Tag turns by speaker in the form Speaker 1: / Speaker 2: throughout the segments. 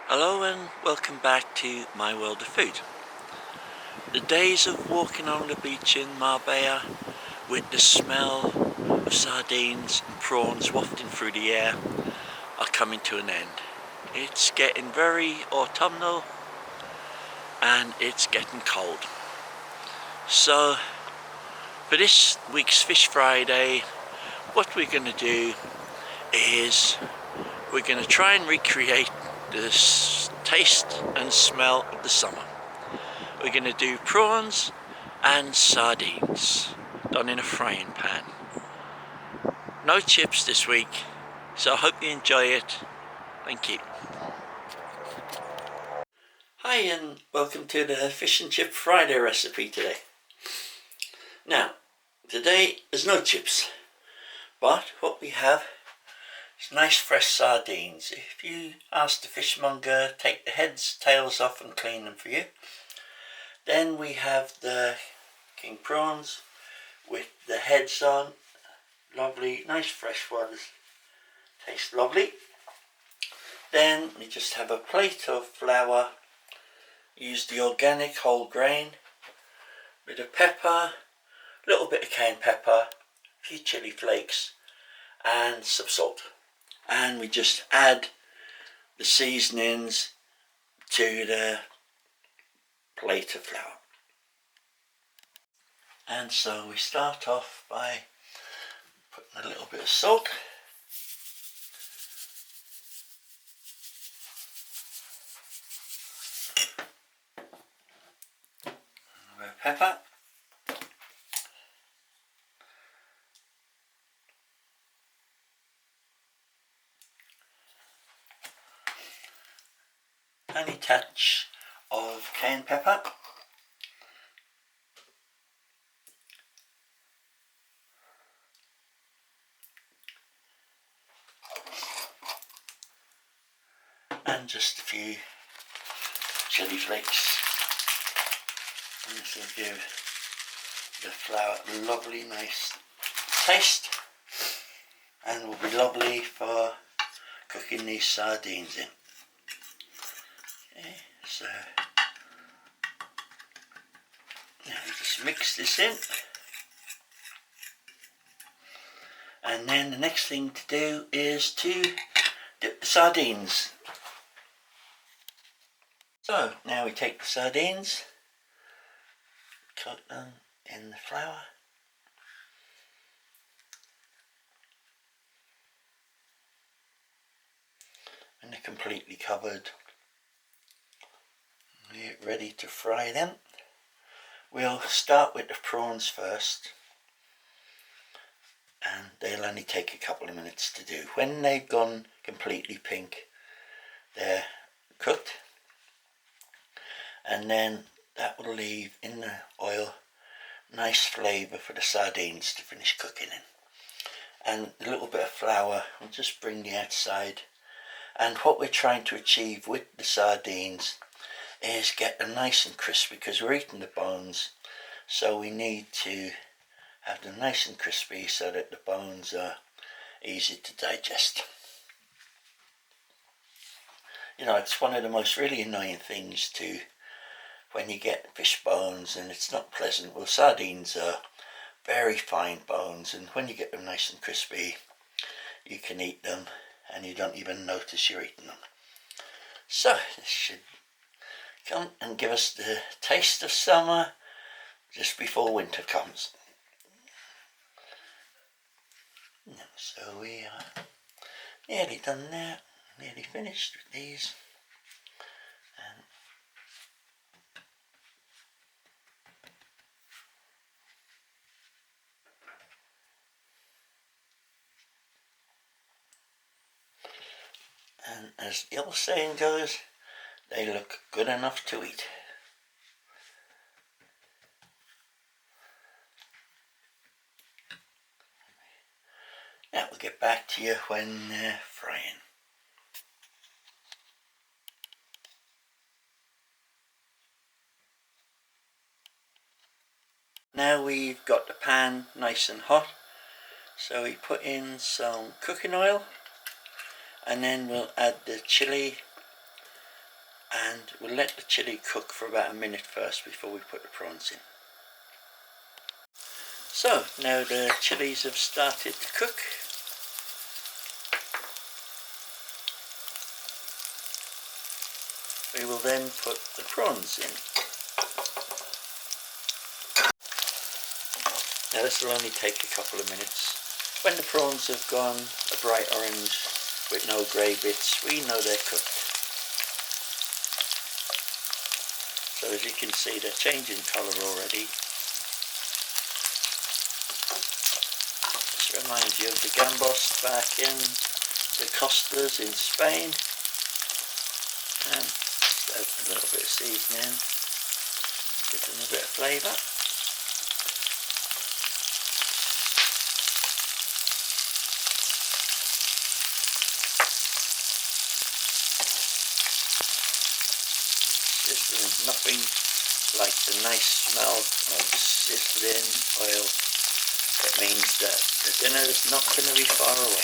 Speaker 1: Hello and welcome back to my world of food. The days of walking on the beach in Marbella with the smell of sardines and prawns wafting through the air are coming to an end. It's getting very autumnal and it's getting cold. So for this week's Fish Friday, what we're going to do is we're going to try and recreate the taste and smell of the summer. We're going to do prawns and sardines done in a frying pan. No chips this week, so I hope you enjoy it. Thank you. Hi and welcome to the Fish and Chip Friday recipe today. Now, today there's no chips, but what we have is nice fresh sardines. If you ask the fishmonger, take the heads, tails off and clean them for you. Then we have the king prawns with the heads on. Lovely, nice fresh ones. Taste lovely. Then we just have a plate of flour. Use the organic whole grain. Bit of pepper, a little bit of cayenne pepper, a few chili flakes and some salt. And we just add the seasonings to the plate of flour. And so we start off by putting a little bit of salt, a bit of pepper, tiny touch of cayenne pepper, and just a few chili flakes. And this will give the flour a lovely nice taste and will be lovely for cooking these sardines in. Okay, so now we just mix this in, and then the next thing to do is to dip the sardines. So now we take the sardines, cut them in the flour, and they're completely covered. We're ready to fry them. We'll start with the prawns first, and they'll only take a couple of minutes to do. When they've gone completely pink, they're cooked, and then that will leave in the oil nice flavour for the sardines to finish cooking in. And a little bit of flour will just bring the outside. And what we're trying to achieve with the sardines is get them nice and crispy, because we're eating the bones, so we need to have them nice and crispy so that the bones are easy to digest. You know, it's one of the most really annoying things to when you get fish bones and it's not pleasant. Well, sardines are very fine bones, and when you get them nice and crispy, you can eat them and you don't even notice you're eating them. So this should come and give us the taste of summer just before winter comes. So we are nearly done now, nearly finished with these. And as the old saying goes, they look good enough to eat. Now we'll get back to you when frying. Now we've got the pan nice and hot, so we put in some cooking oil, and then we'll add the chilli, and we'll let the chilli cook for about a minute first before we put the prawns in. So now the chilies have started to cook. We will then put the prawns in. Now this will only take a couple of minutes. When the prawns have gone a bright orange with no grey bits, we know they're cooked. So as you can see, they're changing colour already. This reminds you of the gambos back in the costas in Spain. And add a little bit of seasoning, give them a bit of flavour. Sizzling, nothing like the nice smell of sizzling oil. That means that the dinner is not going to be far away.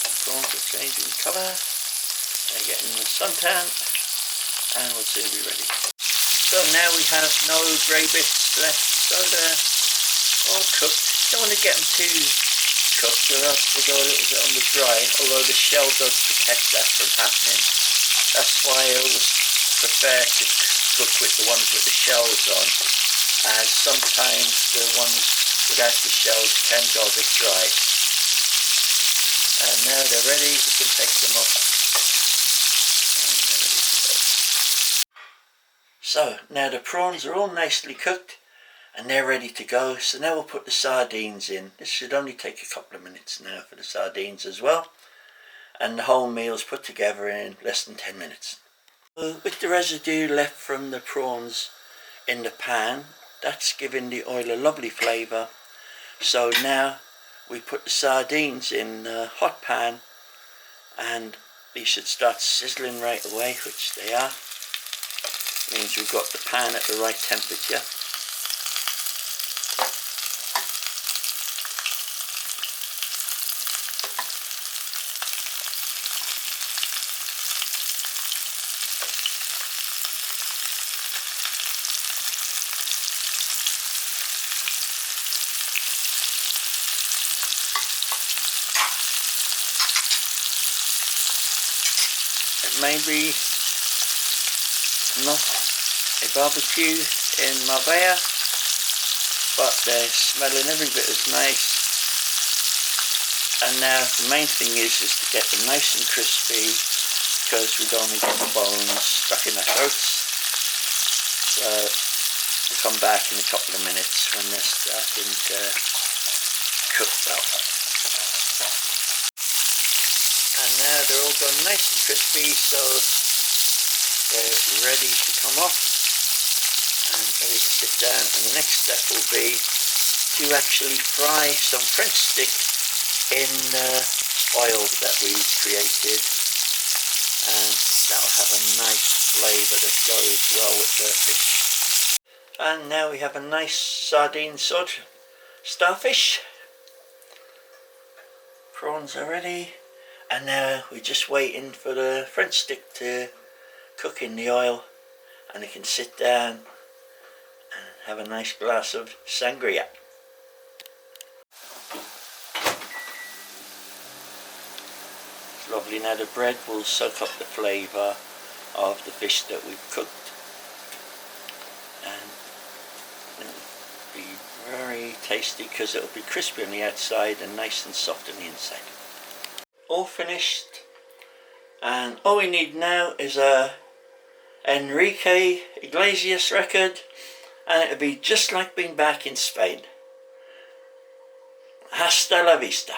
Speaker 1: The prawns are changing colour. They're getting the suntan, and we'll soon be ready. So now we have no grey bits left, so they're all cooked. Don't want to get them too cooked, or else they go a little bit on the dry, although the shell does protect that from happening. That's why I always prefer to cook with the ones with the shells on, as sometimes the ones without the shells can go a bit dry. And now they're ready, we can take them off. So now the prawns are all nicely cooked and they're ready to go. So now we'll put the sardines in. This should only take a couple of minutes now for the sardines as well. And the whole meal's put together in less than 10 minutes. With the residue left from the prawns in the pan, that's giving the oil a lovely flavour. So now we put the sardines in the hot pan, and these should start sizzling right away, which they are. Means we've got the pan at the right temperature. It may be not a barbecue in Marbella, but they're smelling every bit as nice. And now the main thing is to get them nice and crispy, because we don't want to get the bones stuck in our throats. So we'll come back in a couple of minutes when they're starting to cook well. And now they're all done nice and crispy, so they're ready to come off and ready to sit down. And the next step will be to actually fry some French stick in the oil that we created, and that will have a nice flavour that goes well with the fish. And now we have a nice sardine starfish. Prawns are ready. And now we're just waiting for the French stick to cook in the oil, and we can sit down and have a nice glass of sangria. It's lovely. Now the bread will soak up the flavour of the fish that we've cooked, and it'll be very tasty because it'll be crispy on the outside and nice and soft on the inside. All finished, and all we need now is a Enrique Iglesias record, and it'll be just like being back in Spain. Hasta la vista.